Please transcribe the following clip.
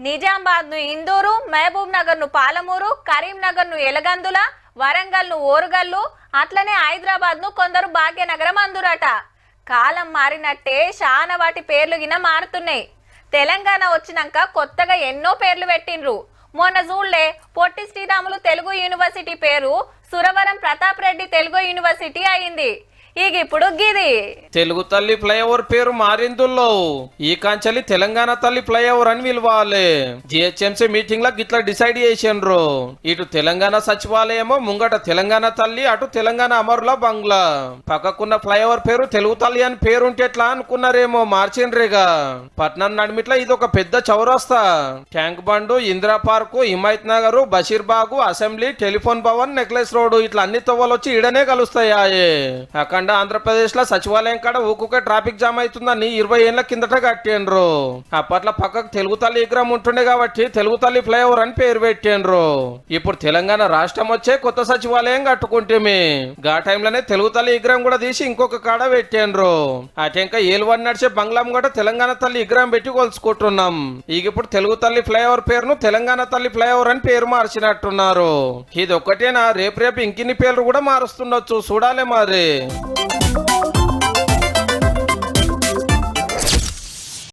నిజామాబాద్ ను ఇందూరు, మహబూబ్ నగర్ ను పాలమూరు, కరీంనగర్ ను ఎలగందుల, వరంగల్ ను ఓరుగల్లు, అట్లనే హైదరాబాద్ ను కొందరు భాగ్యనగరం అందురట. కాలం మారినట్టే చాలా వాటి పేర్లు గిన మారుతున్నాయి. తెలంగాణ వచ్చినాక కొత్తగా ఎన్నో పేర్లు పెట్టిండ్రు. మొన్న చూడలే పొట్టి శ్రీరాములు తెలుగు యూనివర్సిటీ పేరు సురవరం ప్రతాప్ రెడ్డి తెలుగు యూనివర్సిటీ అయింది. ఇప్పుడు గిది తెలుగు తల్లి ఫ్లైఓవర్ పేరు మారిందుల్లో ఈ కాంచలి తెలంగాణ తల్లి ఫ్లైఓవర్ అని పిలవాలి. జిహెచ్ఎంసీ మీటింగ్ లో గిట్లా డిసైడ్ చేసిండ్రు. ఇటు తెలంగాణ సచివాలయమో ముంగట తెలంగాణ తల్లి, అటు తెలంగాణ అమరుల బంగ్లా. పక్కకున్న ఫ్లైఓవర్ పేరు తెలుగు తల్లి అని పేరుంటే ఎట్లా అనుకున్నారేమో, మార్చిండ్రేగా. పట్నం నడిమిట్ల ఇది ఒక పెద్ద చౌరస్తా. Tank Bund, Indira Park, Himayat Nagar, Basheerbagh, assembly, Telephone Bhavan, Necklace Road ఇట్లా అన్ని తవ్వలొచ్చి ఈడనే కలుస్తాయి. అక్కడ ఆంధ్రప్రదేశ్ లో సచివాలయం కాడ ఊకుకే ట్రాఫిక్ జామ్ అవుతుందని 20 ఏళ్ల కిందట కట్టిండ్రు. అప్పట్లో పక్కకు తెలుగు తల్లి విగ్రహం ఉంటుండే కాబట్టి తెలుగు తల్లి ఫ్లైఓవర్ అని పేరు పెట్టిండ్రు. ఇప్పుడు తెలంగాణ రాష్ట్రం వచ్చే కొత్త సచివాలయం కట్టుకుంటేమి గా టైంలోనే తెలుగు తల్లి విగ్రహం కూడా తీసి ఇంకొక కాడ పెట్టిండ్రు. అటెంక ఏలువని నడిచే బంగ్లాం కూడా తెలంగాణ తల్లి విగ్రహం పెట్టి కొలుచుకుంటున్నాం. ఇప్పుడు తెలుగు తల్లి ఫ్లైఓవర్ పేరును తెలంగాణ తల్లి ఫ్లైఓవర్ అని పేరు మార్చినట్టున్నారు. ఇది ఒక్కటేనా, రేపు ఇంకిన్ని పేర్లు కూడా మారుస్తుండొచ్చు, చూడాలి మరి.